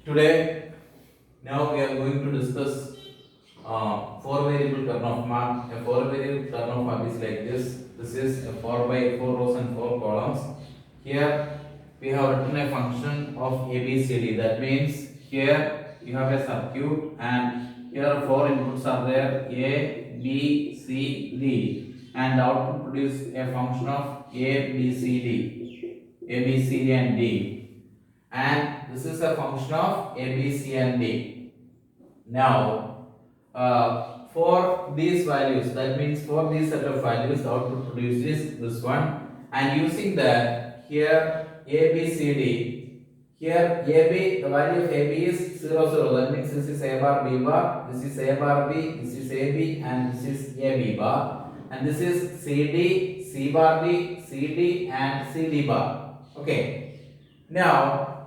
Today, now we are going to discuss four variable kernel map. A four variable kernel map is like this. This is a 4 by 4 rows and 4 columns. Here we have written a function of ABCD. That means here you have a circuit and here four inputs are there A, B, C, D, and the output produce a function of A, B, C, D, A, B, C, D, and D. And this is a function of A, B, C, and D. Now, for these values, that means for these set of values, the output produces this one. And using that, here A, B, C, D, here AB, the value of AB is 0, 0. That means this is A bar, B bar, this is A bar, B, this is AB, and this is AB bar. And this is CD, C bar D, CD, and CD bar. Okay. Now,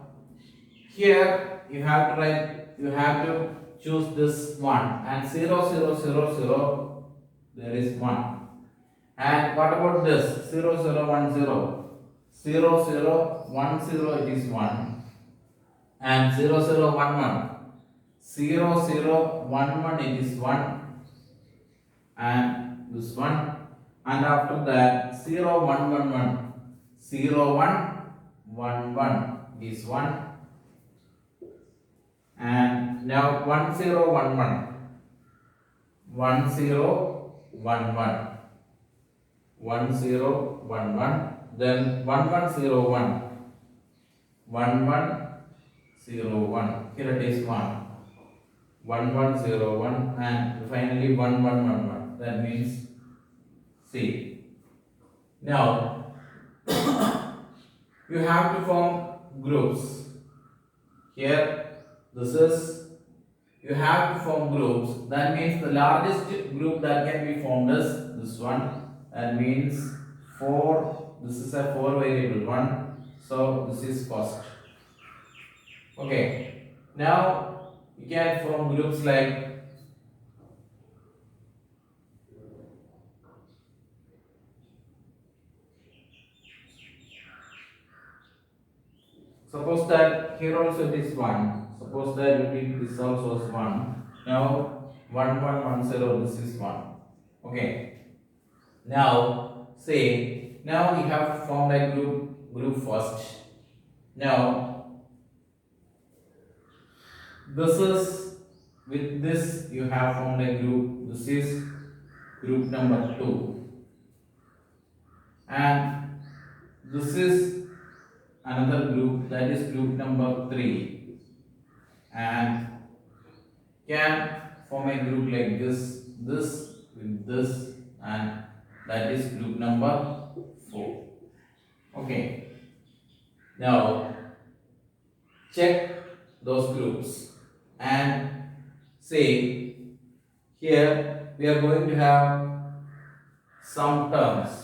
here you have to write, you have to choose this one, and 0, 0, 0, 0, there is 1. And what about this 0, 0, 1, 0, 0, 0, 1, 0, it is 1, and 0, 0, 1, 1, 0, 0, 1, 1, it is 1, and this one, and after that 0, 1, 1, 1, 0, 1, 1, 1 is 1. And now 1 0 1 1 1 0 1 1 1 0 1 1, then 1 1 0 1 1 1 0 1, here it is 1 1 1 0 1, and finally 1 1 1 1, that means C. Now you have to form groups. Here this is, you have to form groups. That means the largest group that can be formed is this one. That means 4. This is a 4 variable one. So this is first. Okay. Now you can form groups like suppose that here also it is 1. Suppose that this also is 1. Now 1 1 1 0, this is 1. Okay. Now say, now we have formed a group first. Now this is, with this you have formed a group. This is group number 2, and this is another group, that is group number 3, and can form a group like this with this, and that is group number 4. Okay. Now check those groups and say, here we are going to have some terms.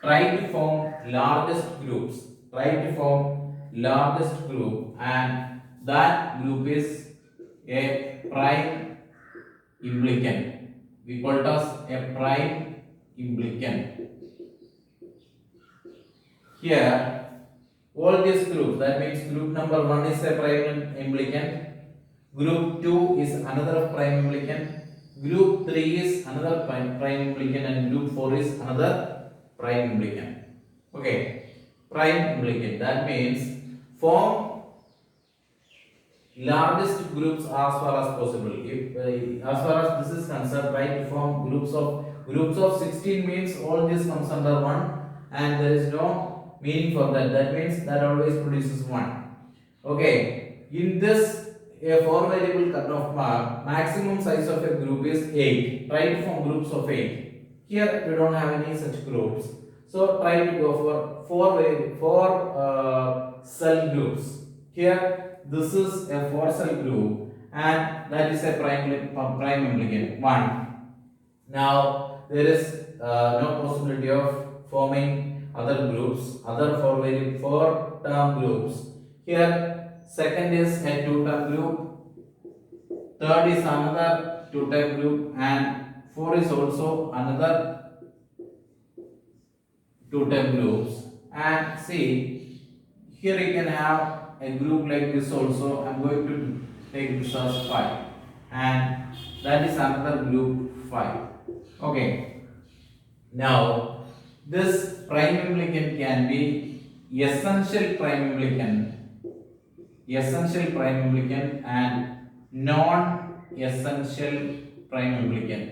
Try to form largest groups. Try to form largest group, and that group is a prime implicant. We call it as a prime implicant. Here, all these groups, that means group number 1 is a prime implicant, group 2 is another prime implicant, group 3 is another prime implicant, and group 4 is another prime implicant. Okay, prime implicant, that means form largest groups as far as possible. If as far as this is concerned, try to form groups of 16 means all this comes under 1, and there is no meaning for that. That means that always produces 1. Okay, in this a 4 variable cutoff mark, maximum size of a group is 8. Try to form groups of 8. Here we don't have any such groups, so try to go for 4 cell groups. Here this is a 4 cell group, and that is a prime implicant 1. Now there is no possibility of forming other groups, other 4 term groups. Here second is a 2 term group, third is another 2 term group, and 4 is also another 2 term groups. And see, Here you can have a group like this also. I'm going to take this as 5, and that is another group 5. Okay. Now this prime implicant can be essential prime implicant and non-essential prime implicant.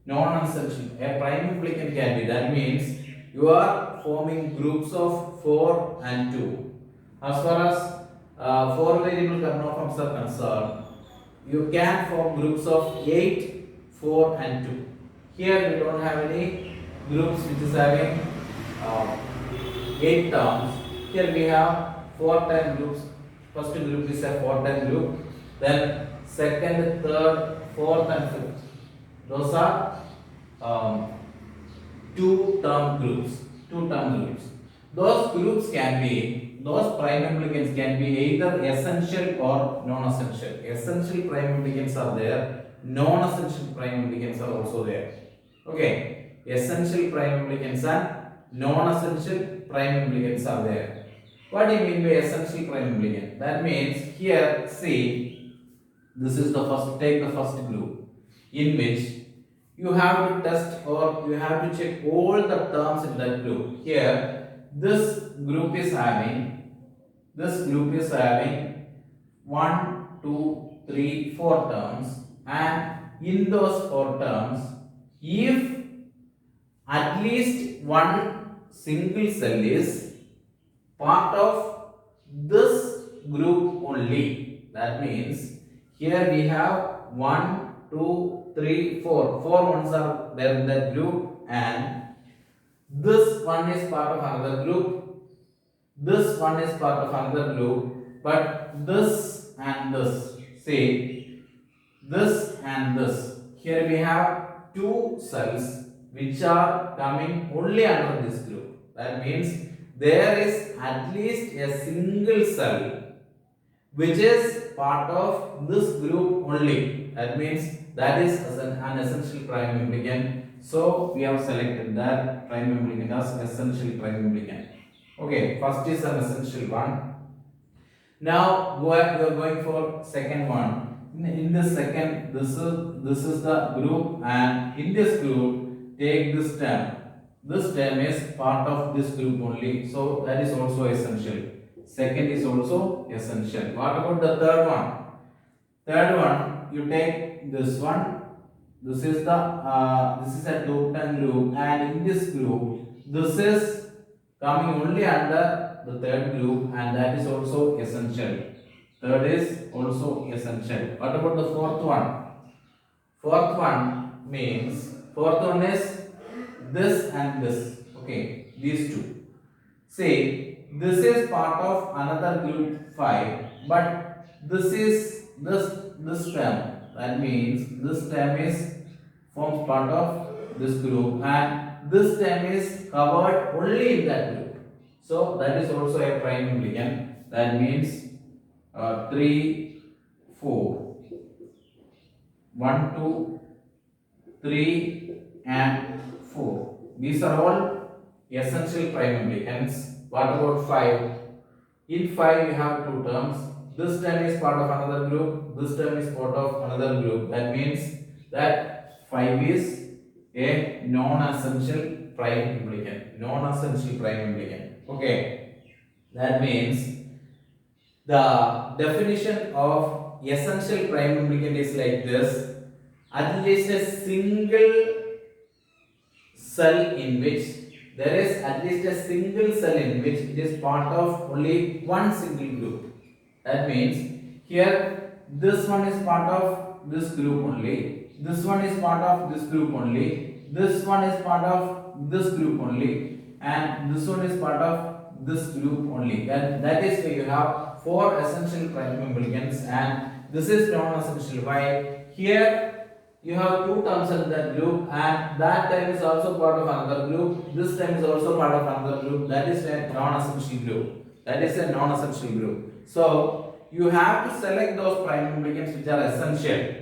Non-essential. A prime implicant can be, that means you are forming groups of 4 and 2. As far as 4 variable kernel are concerned, you can form groups of 8, 4 and 2. Here we don't have any groups which is having 8 terms. Here we have 4 time groups. First group is a 4 time group. Then second, third, fourth and fifth. Those are two term groups. Those prime implicants can be either essential or non-essential. Essential prime implicants are there. Non-essential prime implicants are also there. Okay. Essential prime implicants and non-essential prime implicants are there. What do you mean by essential prime implicant? That means here, see, this is the first, take the first group in which you have to test or you have to check all the terms in that group. Here, this group is having 1, 2, 3, 4 terms, and in those 4 terms, if at least one single cell is part of this group only. That means here we have 1, 2, 3, 4. 4 ones are there in that group, and this one is part of another group. This one is part of another group, but this and this, say this and this. Here we have 2 cells which are coming only under this group. That means there is at least a single cell which is part of this group only. That means that is an essential prime implicant. So we have selected that prime implicant as essential prime implicant. Okay, first is an essential one. Now we are going for second one. In this second, this is the group, and in this group take this term. This term is part of this group only, so that is also essential. Second is also essential. What about the third one? Third one, you take this one. This is a group and group, and in this group, this is coming only under the third group, and that is also essential. Third is also essential. What about the fourth one? Fourth one is this and this. Okay, these two. Say this is part of another group 5, but this is this term. That means this term forms part of this group, and this term is covered only in that group. So that is also a prime implicant. That means 3, 4. 1, 2, 3 and 4. These are all essential prime implicants. What about 5? In 5 you have 2 terms. This term is part of another group. This term is part of another group. That means that 5 is a non-essential prime implicant. Non-essential prime implicant. Okay. That means the definition of essential prime implicant is like this: at least a single cell in which it is part of only one single group. That means here this one is part of this group only, this one is part of this group only, this one is part of this group only, and this one is part of this group only. And that is why you have 4 essential prime implicants, and this is non-essential. Why? Here you have 2 terms in that group, and that term is also part of another group. This term is also part of another group. That is a non-essential group. So you have to select those prime implicants which are essential.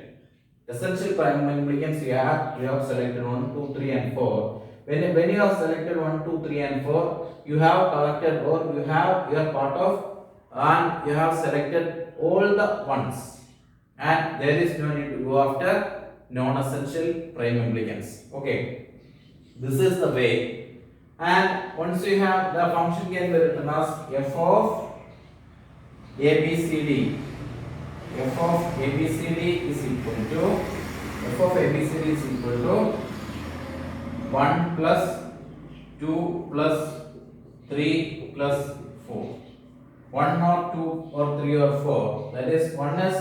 Essential prime implicants you have selected 1, 2, 3 and 4. when you have selected 1, 2, 3 and 4, you have collected or you have your part of and you have selected all the ones, and there is no need to go after non-essential prime implicants. Okay, this is the way. And once you have, the function can be written as f of ABCD. F of ABCD is equal to f of ABCD is equal to 1 plus 2 plus 3 plus 4. 1 or 2 or 3 or 4. That is, 1 is,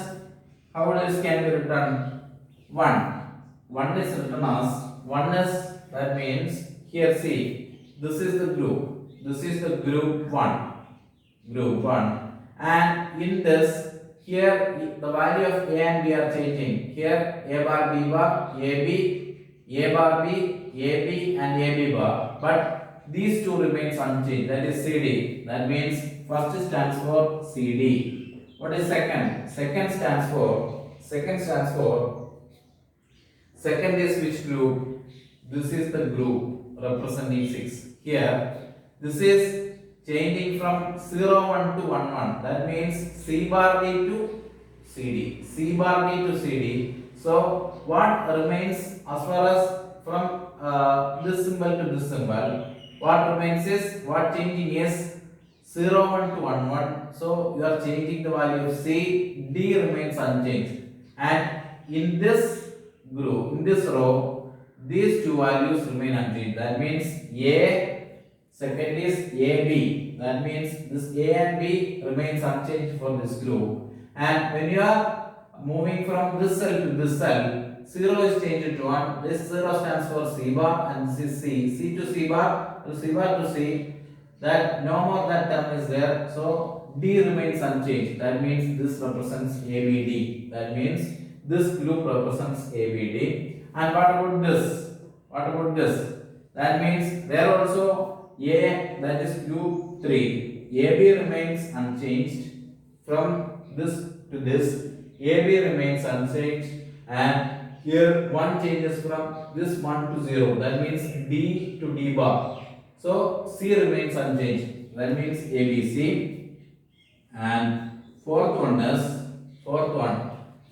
how this can be written? 1. 1 is written as 1 is, that means here see, this is the group. This is the group 1. Group 1. And in this, here the value of A and B are changing. Here A bar, B bar, A bar B, AB and AB bar. But these two remains unchanged. That is CD. That means first stands for CD. What is second? Second stands for second is which group? This is the group representing 6. Here this is changing from 0 1 to 1 1. That means C bar D to CD. C bar D to CD. So what remains as far as from this symbol to this symbol? What remains is, what changing is 0 1 to 1 1. So you are changing the value of C. D remains unchanged. And in this group, in this row, these two values remain unchanged. That means A, second is AB. That means this A and B remains unchanged for this group. And when you are moving from this cell to this cell, 0 is changed to 1. This 0 stands for C bar and this is C. C to C bar to C. That no more that term is there. So D remains unchanged. That means this represents ABD. That means this group represents ABD. And what about this? What about this? That means there also A, that is group 3. AB remains unchanged. From this to this, AB remains unchanged, and here 1 changes from this 1 to 0. That means D to D bar. So C remains unchanged. That means ABC. And fourth one.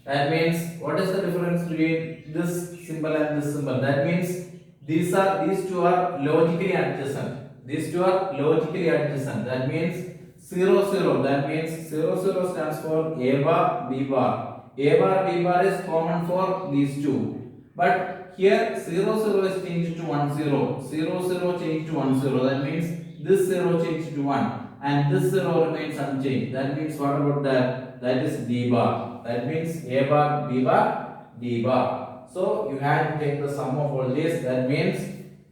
That means, what is the difference between this symbol and this symbol? That means these two are logically adjacent. These two are logically adjacent. That means 0 0. That means 0 0 stands for A bar B bar. A bar B bar is common for these two. But here 0 0 is changed to 1 0. 0 0 changed to 1 0. That means this 0 changed to 1. And this 0 remains unchanged. That means, what about that? That is D bar. That means A bar B bar D bar. So you have to take the sum of all this. That means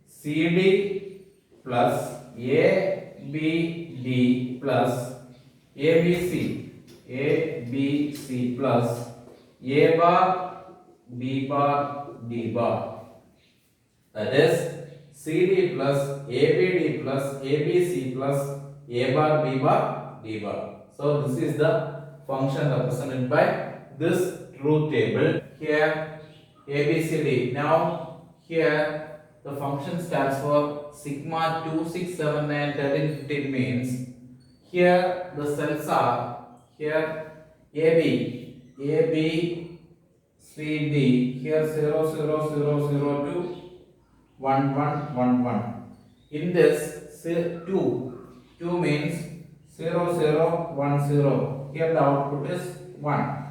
CD plus ABD plus ABC plus A bar B bar D bar. That is CD plus ABD plus ABC plus A bar B bar D bar. So this is the function represented by this truth table. Here ABCD. Now here the function stands for sigma 2 6 7 9 13 15 means here the cells are here AB CD, here 0 0 0 0 to 1 1 1 1. In this 2 means 0 0 1 0. Here the output is 1.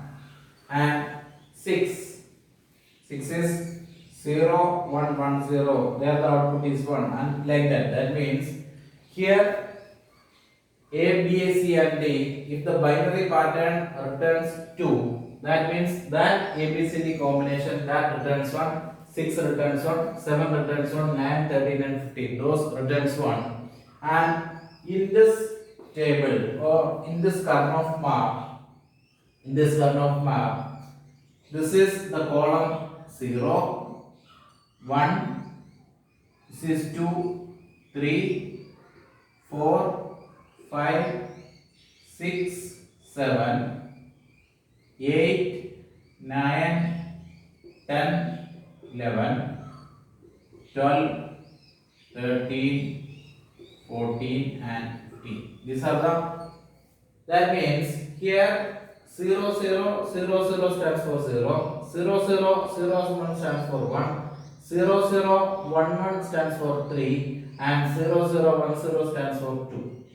And 6 is 0 1 1 0. There the output is 1, and like that. That means here A, B, C and D, if the binary pattern returns 2, that means that ABCD combination that returns 1, 6 returns 1, 7 returns 1, 9, 13 and 15, those returns 1. And in this table or in this Karnaugh map, this is the column 0, 1, this is 2, 3, 4, 5, 6, 7, 8, 9, 10, 11, 12, 13, 14 and 15. These are the, that means here 0 0 0 0 stands for 0, 0 0 0 1 stands for 1, 0 0 1 1 stands for 3 and 0 0 1 0 stands for 2.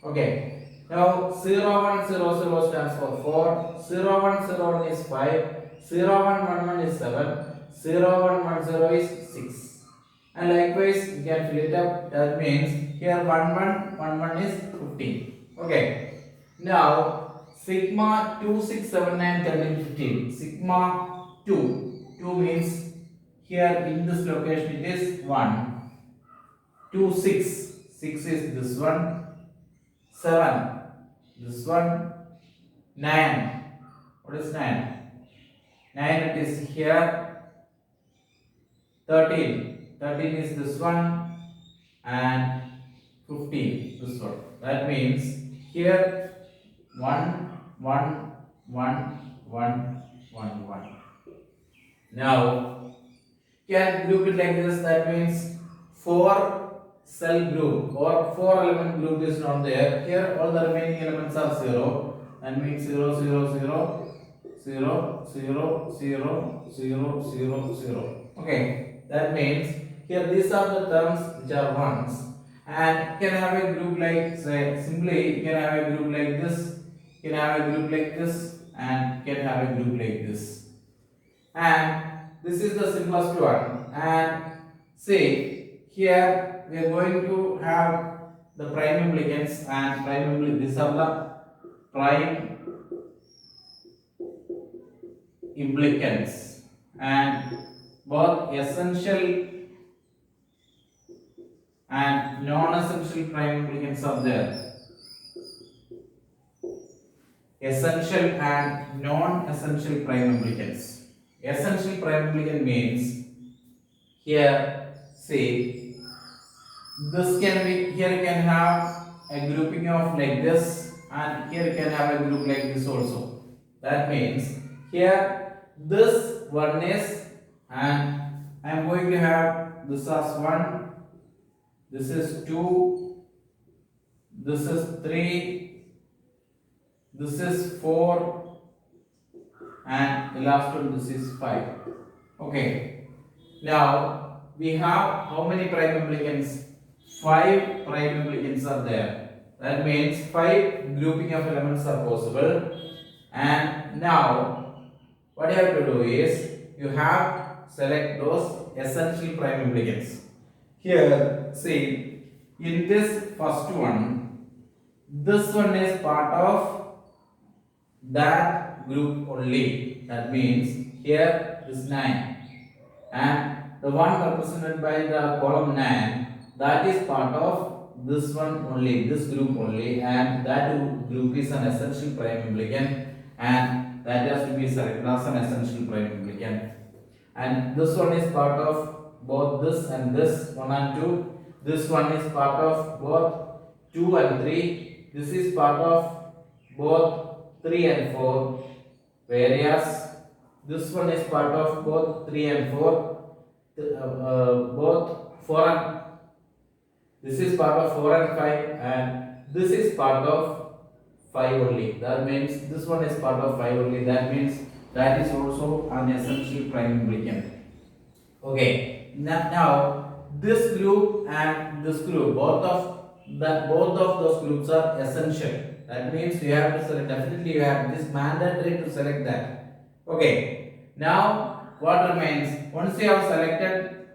Okay. Now 0 1 0 0 stands for 4, 0 1 0 1 is 5, 0 1 1 1 is 7, 0 1 1 0 is 6. And likewise we can fill it up. That means here 1 1 1 1 is 15. Okay. Now sigma 2 6 7 9 13 15. Sigma 2 means here in this location it is 1, 2 6, 6 is this one, 7 this one, 9, what is 9? 9 it is here, 13 is this one and 15 this one. That means here 1 1 1 1 1 1. Now can group it like this. That means 4 cell group or 4 element group is not there. Here all the remaining elements are 0. That means 0 0 0 0 0 0 0 0 0. Okay. That means here these are the terms which are ones, and you can have a group like, say, simply you can have a group like this, you can have a group like this, and you can have a group like this. And this is the simplest one. And say here we are going to have the prime implicants, and these are the prime implicants, and both essential and non-essential prime implicants are there. Essential and non-essential prime implicants. Essential prime implicant means here, see, this can be, here you can have a grouping of like this, and here you can have a group like this also. That means here this one is, and I am going to have this as 1, this is 2, this is 3, this is 4, and the last one, this is 5. Okay. Now we have how many prime implicants? 5 prime implicants are there. That means 5 grouping of elements are possible. And now what you have to do is you have select those essential prime implicants. Here, see, in this first one, this one is part of that group only. That means here is 9, and the one represented by the column 9, that is part of this one only, this group only, and that group is an essential prime implicant, and that has to be selected as an essential prime implicant. And this one is part of both this and this, 1 and 2. This one is part of both 2 and 3. This is part of both 3 and 4. Whereas this one is part of both 3 and 4. Both 4 and, this is part of 4 and 5, and this is part of 5 only. That means this one is part of 5 only. That means that is also an essential prime implicant. Okay. Now this group and this group, both of those groups are essential. That means you have to select, definitely you have, it is mandatory to select that. Okay. Now what remains? Once you have selected,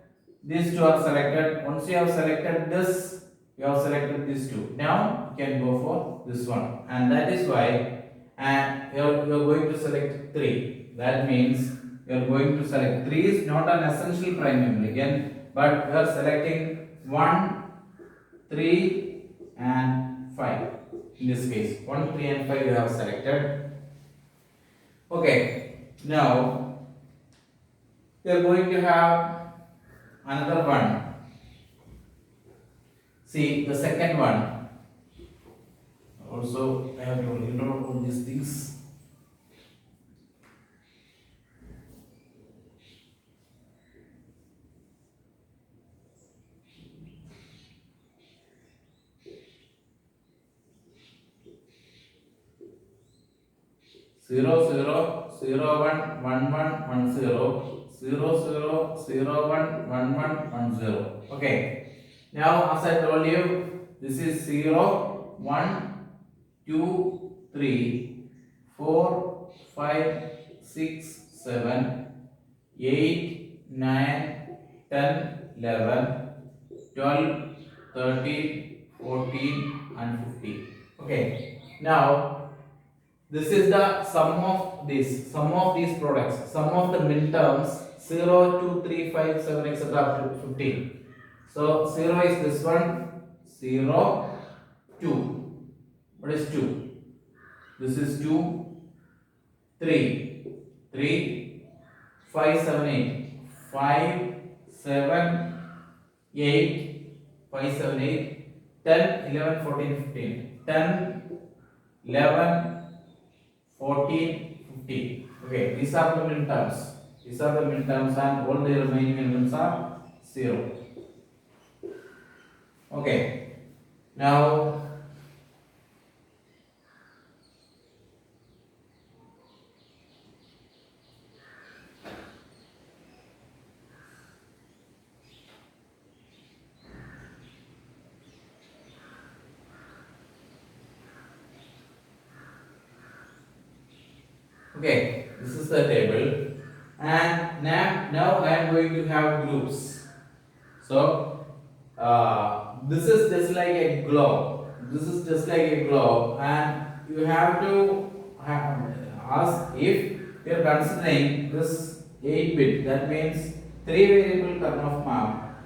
these two are selected. Once you have selected this, you have selected these two. Now you can go for this one, and that is why you are going to select 3. That means you are going to select 3 is not an essential prime implicant, but you are selecting 1, 3 and 5. In this case 1, 3 and 5 you have selected. Okay. Now you are going to have another one. See the second one. Also I have to ignore all these things. 0 0 0 1 1 1 1 0 0 0 0 1 1 1 1 0. Okay. Now as I told you, this is 0 1 2 3 4 5 6 7 8 9 10 11 12 13 14 and 15. Okay. Now this is the sum of these products, sum of the minterms 0 2 3 5 7 etc. up to 15. So 0 is this one, 0 2. What is 2? This is 2 3 3 5 7 8 5 7 8 5 7 8 10 11 14 15 10 11 14 15. Okay, these are the minterms. These are the minterms and all the remaining elements are 0. Okay. Now okay, this is the table, and now I am going to have groups. So this is just like a globe. This is just like a globe, and you have to ask if you are considering this 8-bit. That means 3 variable Karnaugh map.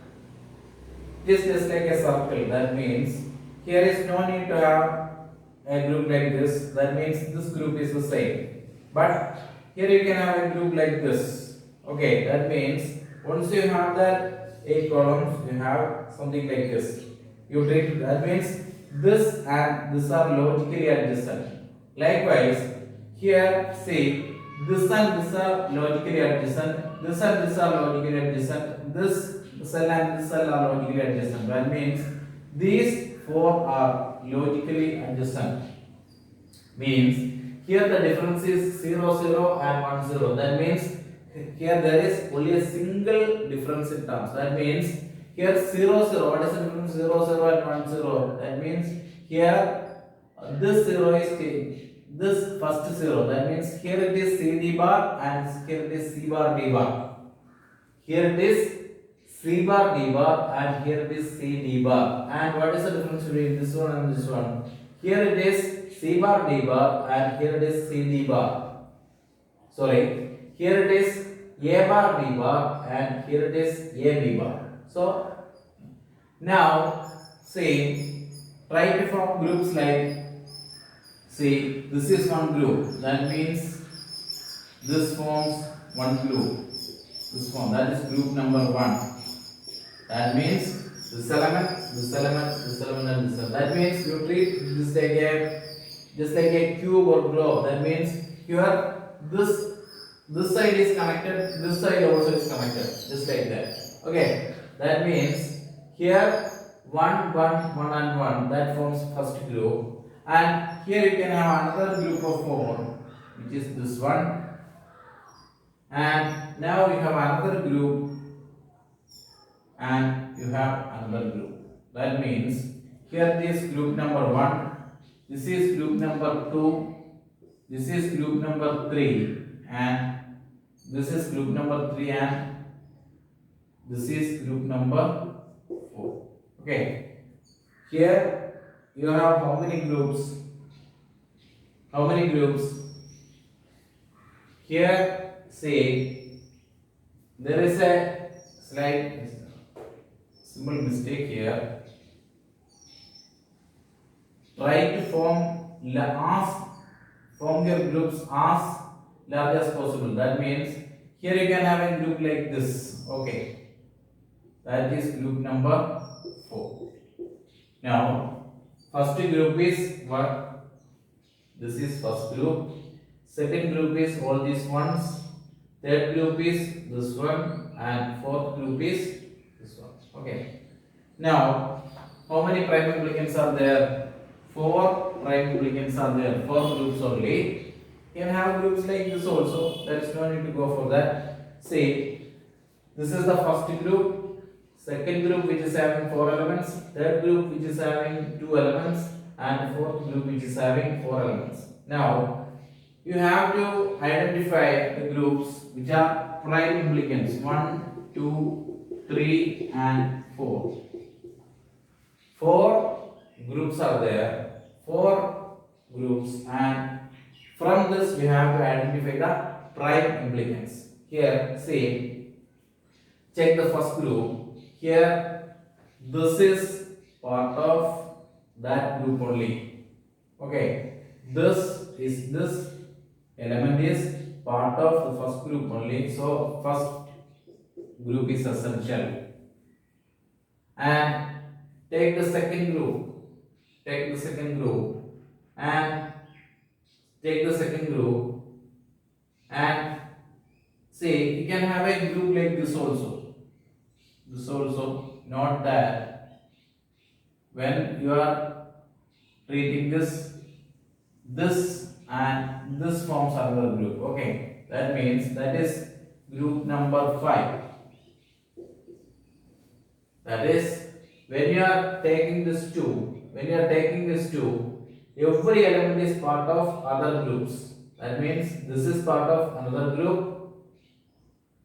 It is just like a circle. That means here is no need to have a group like this. That means this group is the same. But here you can have a group like this. Okay, that means once you have that 8 columns, you have something like this. You treat that means this and this are logically adjacent. Likewise, here see this and this are logically adjacent. This and this are logically adjacent. This cell and this cell are logically adjacent. That means these 4 are logically adjacent. Means here the difference is 0 0 and 1 0. That means here there is only a single difference in terms. That means here 0 0. What is the difference 0 0 and 1 0? That means here this 0 is this first 0. That means here it is CD bar and here it is C bar D bar. Here it is C bar D bar and here it is C D bar. And what is the difference between this one and this one? Here it is C bar D bar and here it is C D bar. Sorry, here it is A bar D bar and here it is A B bar. So now see, try to form groups like, see, this is one group. That means this forms one group. This form, that is group number 1. That means this element, this element, this element, and this element. That means you treat this like just like a cube or globe. That means here this side is connected, this side also is connected, just like that. Okay, that means here 1 1 1 and 1, that forms first group, and here you can have another group of 4, which is this one, and now you have another group and you have another group. That means here this group number 1, this is group number 2, this is group number 3, and this is group number 3, and this is group number 4. Okay, here you have how many groups? How many groups? Here say there is a slight simple mistake here. Try to form your groups as large as possible. That means here you can have a group like this. Okay, that is group number 4. Now first group is what? This is first group. Second group is all these ones. Third group is this one, and fourth group is this one. Okay. Now how many prime implicants are there? 4 prime implicants are there. 4 groups only. can have groups like this also. There is no need to go for that. See, this is the first group, second group which is having 4 elements, third group which is having 2 elements, and fourth group which is having 4 elements. Now, you have to identify the groups which are prime implicants 1, 2, 3, and 4. 4 groups are there, 4 groups, and from this we have to identify the prime implicants. Here, see, check the first group. Here, this is part of that group only. Okay, this element is part of the first group only. So first group is essential. And take the second group. Take the second group and take the second group and see, you can have a group like this also. This also, not that when you are treating this and this forms another group. Okay, that means that is group number 5. That is, when you are taking this 2, every element is part of other groups. That means this is part of another group,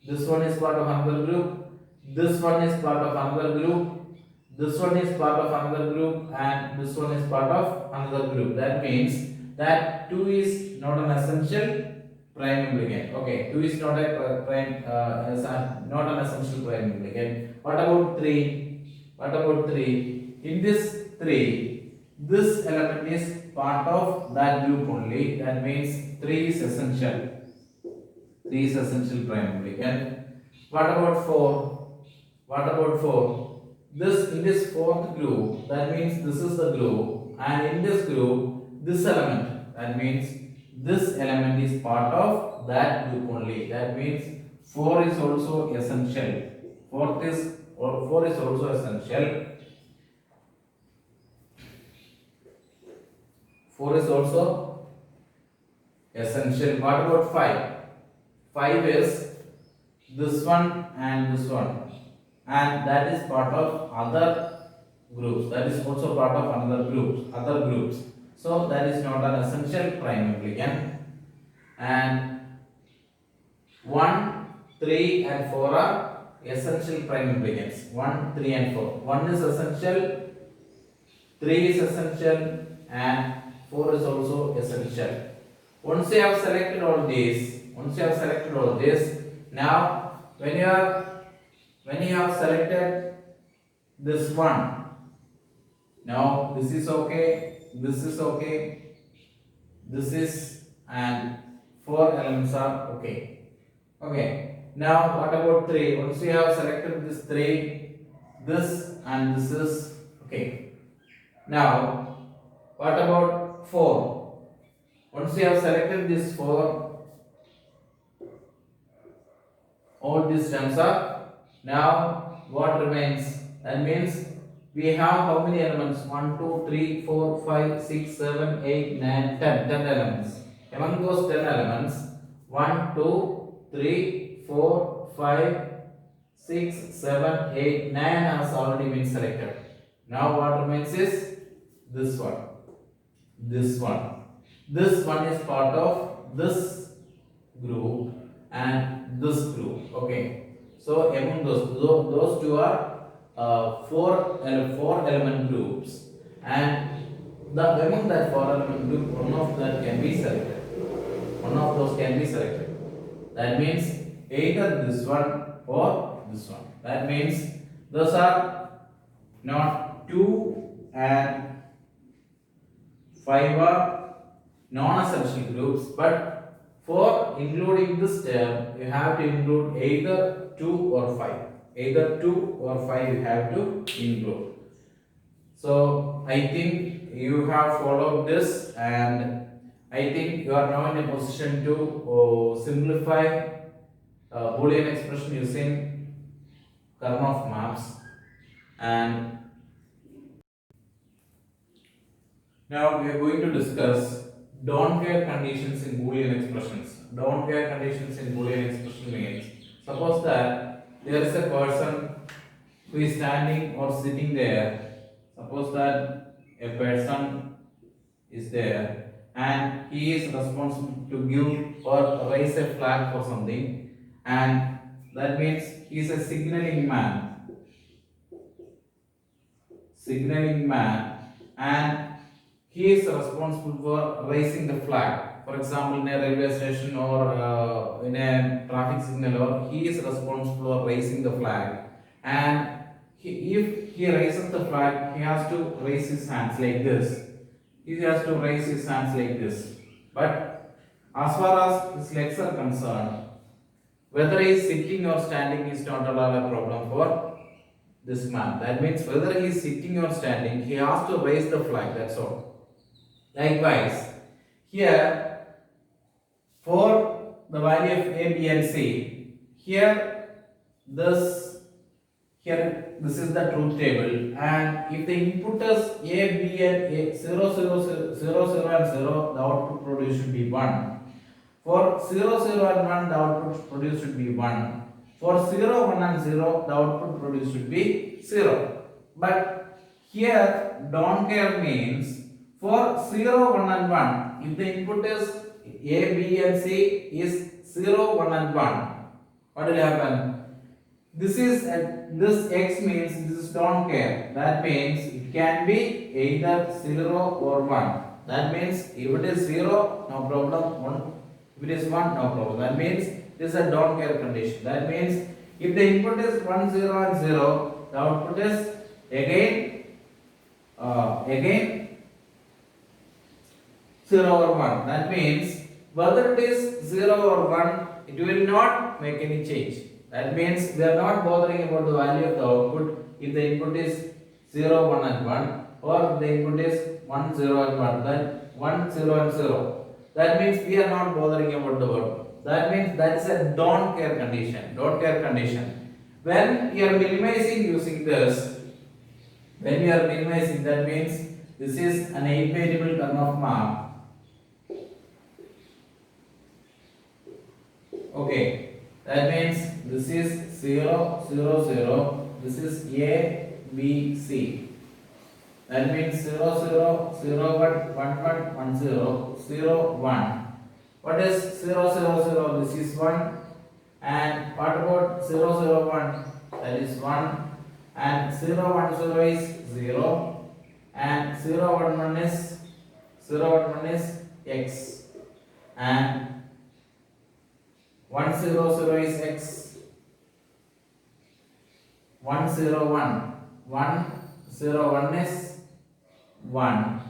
this one is part of another group, this one is part of another group, this one is part of another group, and this one is part of another group. That means that 2 is not an essential prime implicant. Okay, 2 is not a prime, not an essential prime implicant. What about 3? What about 3? In this 3, this element is part of that group only. That means 3 is essential. 3 is essential prime implicant. What about 4? What about 4? This in this fourth group, that means this is the group, and in this group, this element, that means this element is part of that group only. That means 4 is also essential. 4 is also essential. 4 is also essential. What about 5? 5 is this one and this one, and that is part of other groups. That is also part of another other groups. So that is not an essential prime implicant. And 1, 3, and 4 are essential prime implicants. 1, 3, and 4. 1 is essential, 3 is essential, and 4 is also essential. Once you have selected all these, now when you have selected this one, now this is okay, this is okay, this is, and 4 elements are okay. Okay, now what about 3? Once you have selected this 3, this and this is okay. Now what about 4? Once you have selected this 4, all these terms are, now what remains? That means we have how many elements? 1, 2, 3, 4, 5, 6, 7, 8, 9, 10. 10 elements. Among those 10 elements, 1, 2, 3, 4, 5, 6, 7, 8, 9 has already been selected. Now what remains is this one. This one. This one is part of this group and this group. Okay. So among those two are 4 element groups, and among that 4 element group, one of that can be selected. One of those can be selected. That means either this one or this one. That means those are not 2 and 5 are non-essential groups, but for including this term, you have to include either 2 or 5. Either 2 or 5 you have to include. So I think you have followed this, and I think you are now in a position to simplify Boolean expression using Karnaugh maps. And now we are going to discuss don't care conditions in Boolean expressions. Don't care conditions in Boolean expression means, suppose that there is a person who is standing or sitting there. Suppose that a person is there and he is responsible to give or raise a flag for something, and that means he is a signaling man, and he is responsible for raising the flag. For example, in a railway station or in a traffic signal, or he is responsible for raising the flag. And if he raises the flag, he has to raise his hands like this. He has to raise his hands like this. But as far as his legs are concerned, whether he is sitting or standing is not at all a problem for this man. That means whether he is sitting or standing, he has to raise the flag. That's all. Likewise, here for the value of A, B, and C, this this is the truth table, and if the input is A, B, and A, 0, 0, 0, 0, 0 and 0, the output produced should be 1. For 0, 0 and 1, the output produced should be 1. For 0, 1 and 0, the output produced should be 0. But here, don't care means for 0, 1 and 1, if the input is A, B and C is 0, 1 and 1, what will happen? This X means this is don't care. That means it can be either 0 or 1. That means if it is 0, no problem. 1. If it is 1, no problem. That means this is a don't care condition. That means if the input is 1, 0 and 0, the output is again 0 or 1. That means whether it is 0 or 1, it will not make any change. That means we are not bothering about the value of the output if the input is 0, 1 and 1, or the input is 1, 0 and 1, then 1, 0 and 0. That means we are not bothering about the output. That means that is a don't care condition. Don't care condition. When you are minimizing using this, that means this is an 8 variable kernel map. Okay. That means this is 0, 0, 0. This is A, B, C. That means 0, 0, 0, 1, 1, 1, 1, 0, 0, 1. What is 0, 0, 0? This is 1. And what about 0, 0, 1? That is 1. And 0, 1, 0 is 0. And 0, 1, 1 is X. And 1, 0, 0 is X. 1, 0, 1. 1, 0, 1 is 1.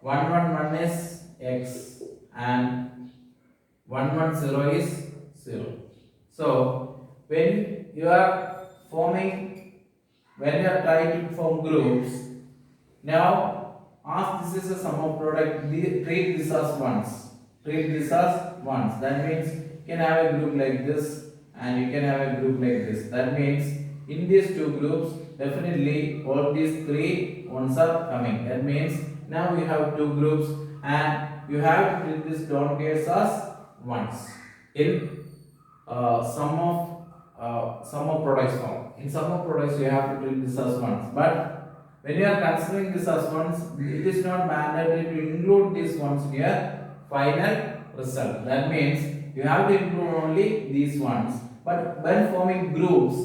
1, 1, 1 is X. And 1, 1, 0 is 0. So, when you are trying to form groups, now as this is a sum of product, treat this as ones. That means you can have a group like this and you can have a group like this. That means in these two groups, definitely all these three ones are coming. That means now we have two groups and you have to treat this don't cares as ones in sum of products form. In sum of products, you have to treat this as ones. But when you are considering this as ones, it is not mandatory to include these ones in your final result. That means you have to include only these ones. But when forming groups,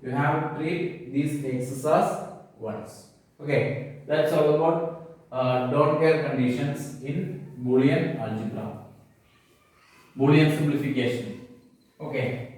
you have to treat these x's as ones. Okay, that's all about don't care conditions in Boolean algebra. Boolean simplification. Okay.